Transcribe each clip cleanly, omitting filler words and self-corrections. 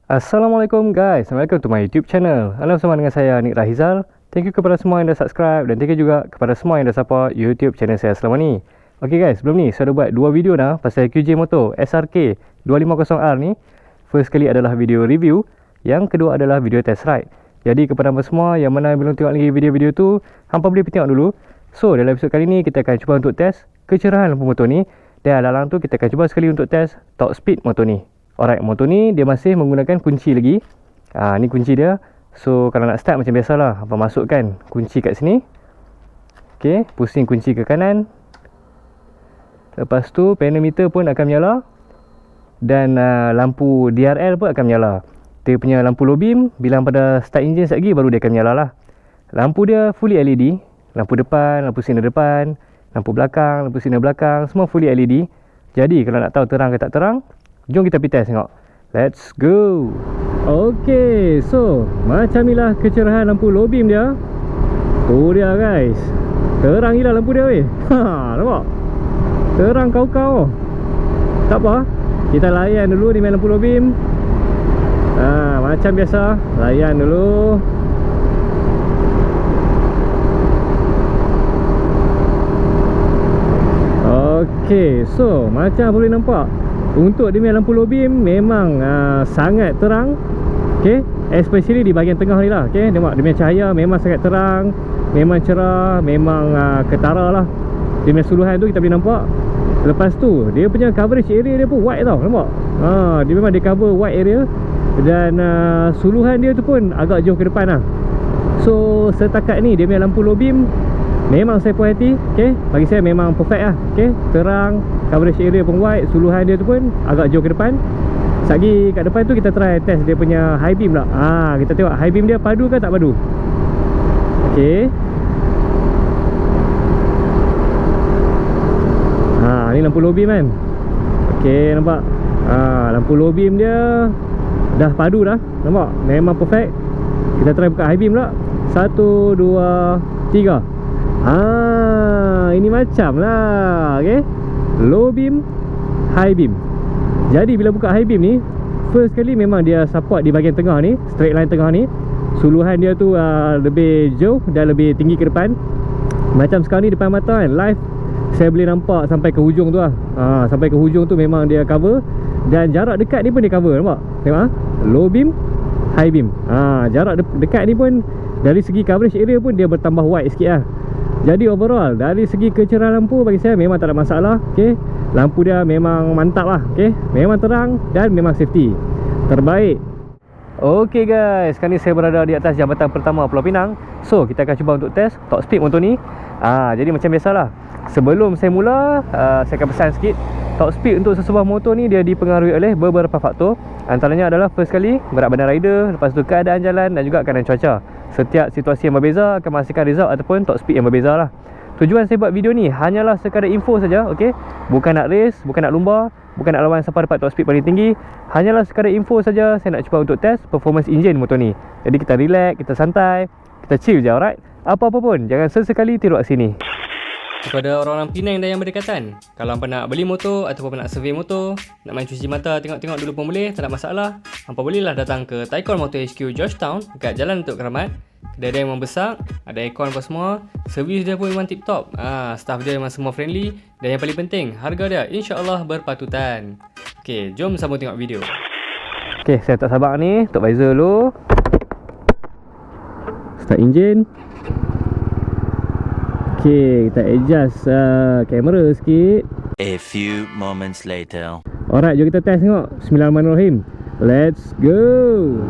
Assalamualaikum guys, welcome to my YouTube channel. Anda bersama dengan saya Nik Rahizal. Thank you kepada semua yang dah subscribe dan thank you juga kepada semua yang dah support YouTube channel saya selama ni. Okay guys, sebelum ni saya dah buat dua video dah pasal QJ Motor SRK 250R ni. First kali adalah video review, yang kedua adalah video test ride. Jadi kepada hangpa semua yang mana belum tengok lagi video-video tu, hangpa boleh pergi tengok dulu. So dalam episod kali ni kita akan cuba untuk test kecerahan lampu motor ni, dan dalam tu kita akan cuba sekali untuk test top speed motor ni. Alright, motor ni dia masih menggunakan kunci lagi. Ni kunci dia. So kalau nak start macam biasalah, apa masukkan kunci kat sini. Okey, pusing kunci ke kanan. Lepas tu panel meter pun akan menyala, dan lampu DRL pun akan menyala. Dia punya lampu low beam bila pada start enjin sekejap baru dia akan menyala lah. Lampu dia fully LED. Lampu depan, lampu sinar depan, lampu belakang, lampu sinar belakang, semua fully LED. Jadi kalau nak tahu terang ke tak terang, jom kita pergi test tengok. Let's go. Okay, so macam inilah kecerahan lampu low beam dia. Tu dia guys, terang gila lampu dia weh. Nampak? Terang kau-kau. Tak apa, kita layan dulu ni main lampu low beam. Macam biasa, layan dulu. Okay, so macam boleh nampak, untuk dia punya lampu low beam memang sangat terang. Okay, especially di bahagian tengah ni lah. Okay, tengok dia punya cahaya memang sangat terang, memang cerah, memang ketara lah. Dia punya suluhan tu kita boleh nampak. Lepas tu dia punya coverage area dia pun wide tau, nampak? Dia memang dia cover wide area. Dan suluhan dia tu pun agak jauh ke depan lah. So setakat ni dia punya lampu low beam memang saya puas hati. Okay, bagi saya memang perfect lah. Okay, terang, coverage area pun wide, suluhan dia tu pun agak jauh ke depan. Sekejap kat depan tu kita try test dia punya high beam lah. Kita tengok high beam dia padu ke tak padu. Okay, ni lampu low beam kan. Okay, nampak? Lampu low beam dia dah padu dah, nampak? Memang perfect. Kita try buka high beam pula. 1, 2, 3. Ini macam lah. Okay, low beam, high beam. Jadi bila buka high beam ni, first kali memang dia support di bahagian tengah ni, straight line tengah ni. Suluhan dia tu lebih jauh dan lebih tinggi ke depan. Macam sekarang ni depan mata kan, live saya boleh nampak sampai ke hujung tu lah. Sampai ke hujung tu memang dia cover. Dan jarak dekat ni pun dia cover, nampak? Tengok low beam, high beam. Jarak dekat ni pun dari segi coverage area pun dia bertambah wide sikit lah. Jadi overall dari segi kecerahan lampu bagi saya memang tak ada masalah. Okay, lampu dia memang mantap lah. Okay, memang terang dan memang safety terbaik. Okay guys, sekarang ni saya berada di atas jambatan pertama Pulau Pinang. So kita akan cuba untuk test top speed motor ni. Jadi macam biasalah, sebelum saya mula, saya akan pesan sikit. Top speed untuk sesebuah motor ni dia dipengaruhi oleh beberapa faktor. Antaranya adalah first kali berat badan rider, lepas tu keadaan jalan dan juga keadaan cuaca. Setiap situasi yang berbeza akan menghasilkan result ataupun top speed yang berbeza lah. Tujuan saya buat video ni hanyalah sekadar info saja. Okay, bukan nak race, bukan nak lumba, bukan nak lawan siapa dapat top speed paling tinggi. Hanyalah sekadar info saja. Saya nak cuba untuk test performance engine motor ni. Jadi kita relax, kita santai, kita chill je, alright? Apa-apa pun jangan sesekali tiru kat sini. Kepada orang-orang Penang dan yang berdekatan, kalau hampa nak beli motor ataupun nak survey motor, nak main cuci mata tengok-tengok dulu pun boleh, tak ada masalah. Hampa bolehlah datang ke Taikon Motor HQ Georgetown dekat Jalan Datuk Keramat. Kedai dia memang besar, ada aircon apa semua. Servis dia pun memang tip top. Staff dia memang semua friendly. Dan yang paling penting, harga dia insya-Allah berpatutan. Okey, jom sambung tengok video. Okey, saya tak sabar ni untuk visor dulu. Start engine. Okay, kita adjust kamera sikit. A few moments later. Alright, jom kita test tengok. Bismillahirrahmanirrahim. Let's go.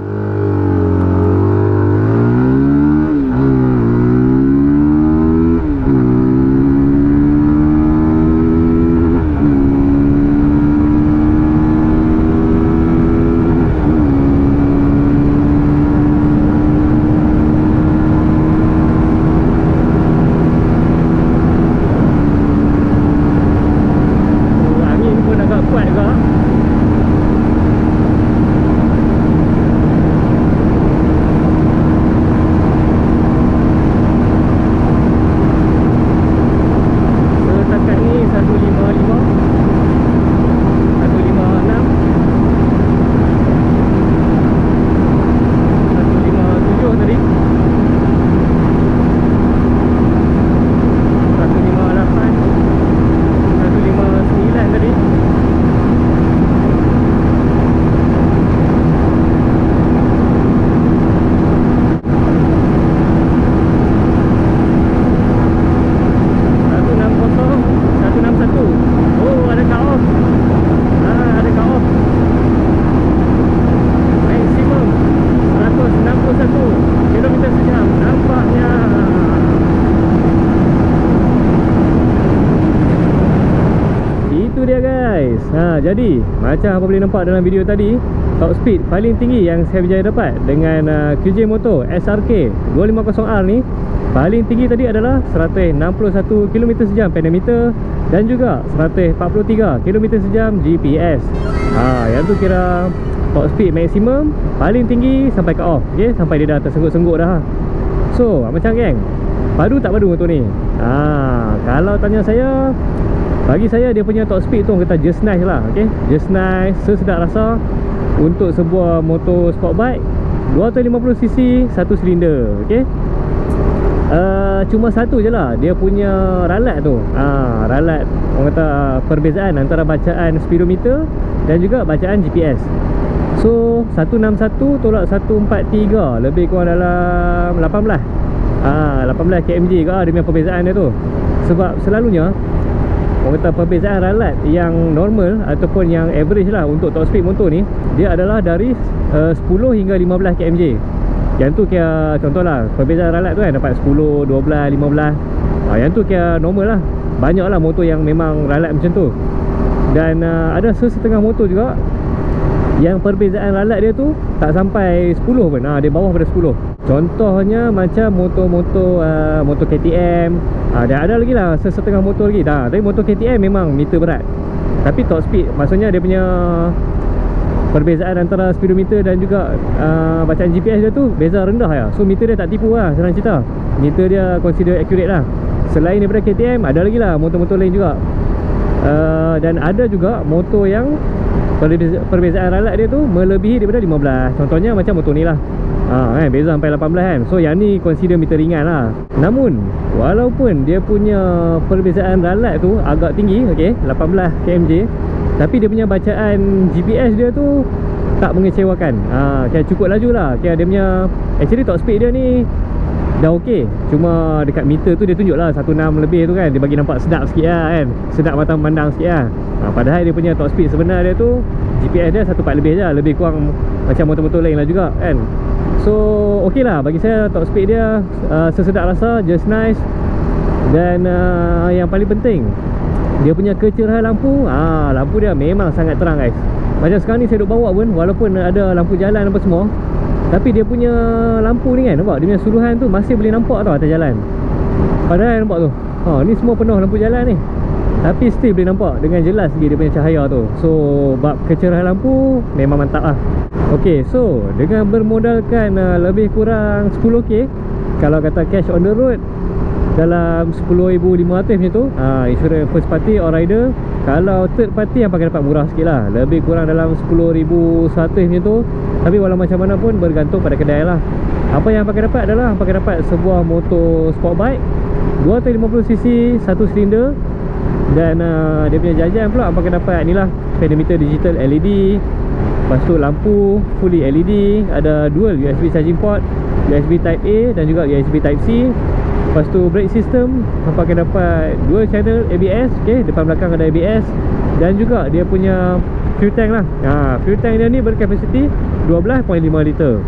Jadi macam apa boleh nampak dalam video tadi, top speed paling tinggi yang saya berjaya dapat dengan QJ Moto SRK 250R ni, paling tinggi tadi adalah 161 km sejam pedometer dan juga 143 km sejam GPS. Yang tu kira top speed maksimum paling tinggi sampai cut off, okay? Sampai dia dah tersengguk-sengguk dah. So macam geng, padu tak padu motor ni? Kalau tanya saya, bagi saya dia punya top speed tu orang kata just nice lah, okay? Just nice, sesedap rasa untuk sebuah motor sport bike 250cc, satu silinder, okay? Cuma satu je lah dia punya ralat tu. Ralat orang kata perbezaan antara bacaan speedometer dan juga bacaan GPS. So 161 tolak 143, lebih kurang dalam 18 kmj ke dia punya perbezaan dia tu. Sebab selalunya orang kata perbezaan ralat yang normal ataupun yang average lah untuk top speed motor ni, dia adalah dari 10 hingga 15 kmj. Yang tu kira contoh lah, perbezaan ralat tu kan dapat 10, 12, 15. Yang tu kira normal lah. Banyak lah motor yang memang ralat macam tu. Dan ada sesetengah motor juga yang perbezaan ralat dia tu tak sampai 10 pun. Dia bawah pada 10. Contohnya macam motor-motor motor KTM. Dan ada lagi lah sesetengah motor lagi. Tapi motor KTM memang meter berat. Tapi top speed, maksudnya dia punya perbezaan antara speedometer dan juga bacaan GPS dia tu beza rendah ya. So meter dia tak tipu lah, senang cerita. Meter dia consider accurate lah. Selain daripada KTM, ada lagi lah motor-motor lain juga. Dan ada juga motor yang perbezaan ralat dia tu melebihi daripada 15. Contohnya macam motor ni lah, beza sampai 18 kan. So yang ni consider meter ringan lah. Namun walaupun dia punya perbezaan ralat tu agak tinggi, okay, 18 kmj, tapi dia punya bacaan GPS dia tu tak mengecewakan. Kira cukup laju lah. Kira dia punya actually top speed dia ni dah okey. Cuma dekat meter tu dia tunjuk lah 16 lebih tu kan. Dia bagi nampak sedap sikit lah kan. Sedap mata memandang sikit lah. Padahal dia punya top speed sebenar dia tu GPS dia 14 lebih je. Lebih kurang macam motor-motor lain lah juga kan. So okey lah bagi saya top speed dia sesedap rasa, just nice. Dan yang paling penting, dia punya kecerahan lampu. Lampu dia memang sangat terang guys. Macam sekarang ni saya duduk bawa pun, walaupun ada lampu jalan apa semua, tapi dia punya lampu ni kan, nampak dia punya suluhan tu masih boleh nampak tau atas jalan. Padahal nampak tu, ni semua penuh lampu jalan ni, tapi still boleh nampak dengan jelas lagi dia punya cahaya tu. So bab kecerahan lampu memang mantap lah. Ok, so dengan bermodalkan lebih kurang 10k, kalau kata cash on the road dalam 10,500 macam tu, insurans first party or rider. Kalau third party yang pakai dapat murah sikit lah, lebih kurang dalam 10,100 macam tu. Tapi walau macam mana pun bergantung pada kedai lah. Apa yang pakai dapat adalah pakai dapat sebuah motor sport bike 250cc, satu silinder. Dan dia punya jajan pula pakai dapat ni lah, pedometer digital LED. Lepas tu lampu fully LED, ada dual USB charging port, USB Type A dan juga USB Type C. Lepas tu brake system pakai dapat dual channel ABS, okay, depan belakang ada ABS. Dan juga dia punya fuel tank lah. Fuel tank dia ni berkapasiti 12.5 liter.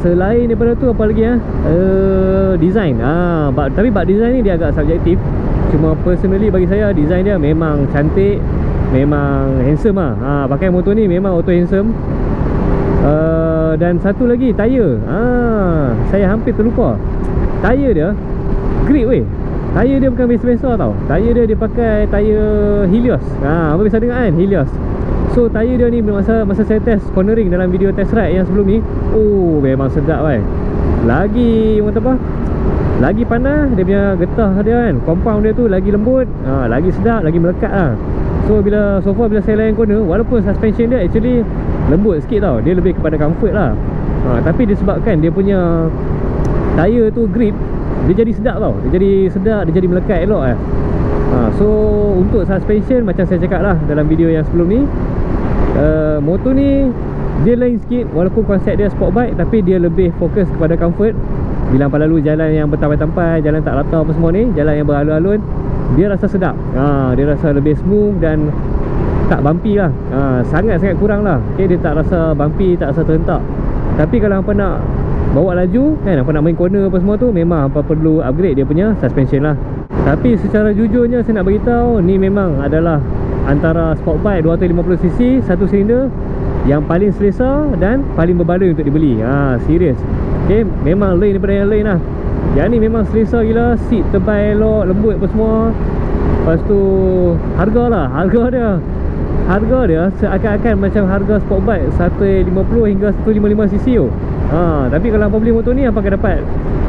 Selain daripada tu apa lagi design. Tapi bab design ni dia agak subjektif. Cuma personally bagi saya design dia memang cantik, memang handsome lah. Pakai motor ni memang auto handsome. Dan satu lagi tayar. Saya hampir terlupa. Tayar dia grip weh. Tayar dia bukan biasa-biasa tau. Tayar dia pakai tayar Helios. Apa biasa dengar kan, Helios. So tayar dia ni masa saya test cornering dalam video test ride yang sebelum ni, memang sedap kan. Lagi orang kata apa, lagi panas dia punya getah dia kan, compound dia tu lagi lembut, lagi sedap, lagi melekat lah. So bila saya layan corner, walaupun suspension dia actually lembut sikit tau, dia lebih kepada comfort lah. Tapi disebabkan dia punya tayar tu grip, dia jadi sedap tau. Dia jadi sedap, dia jadi melekat elok lah. So untuk suspension, macam saya cakap lah dalam video yang sebelum ni, motor ni dia lain sikit. Walaupun konsep dia sport bike, tapi dia lebih fokus kepada comfort. Bila hampa lalu jalan yang bertampai-tampai, jalan tak rata apa semua ni, jalan yang beralun-alun, dia rasa sedap. Dia rasa lebih smooth dan tak bumpy lah. Sangat-sangat kurang lah, okay, dia tak rasa bumpy, tak rasa terhentak. Tapi kalau hampa nak bawa laju kan, hampa nak main corner apa semua tu, memang hampa perlu upgrade dia punya suspension lah. Tapi secara jujurnya saya nak beritahu, ni memang adalah antara sport bike 250cc satu silinder yang paling selesa dan paling berbaloi untuk dibeli. Serius. Okay, memang lain daripada yang lain lah. Yang ni memang selesa gila, seat tebal elok, lembut apa semua. Lepas tu harga lah, harga dia seakan-akan macam harga sport bike 150 hingga 155cc tu. Tapi kalau hampa beli motor ni, hampa akan dapat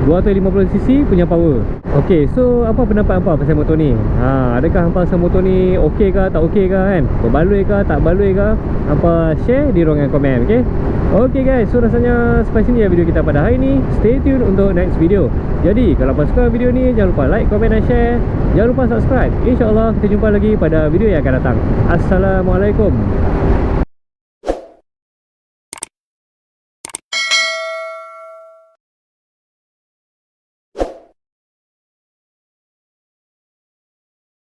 250cc punya power. Okay, so apa pendapat hampa pasal motor ni? Adakah hampa rasa motor ni okey ke tak okey ke kan? Berbaloi ke tak berbaloi ke? Hampa share di ruangan komen, okay? Okay guys, so rasanya sampai sini ya video kita pada hari ni. Stay tune untuk next video. Jadi kalau hampa suka video ni, jangan lupa like, komen dan share. Jangan lupa subscribe. InsyaAllah kita jumpa lagi pada video yang akan datang. Assalamualaikum.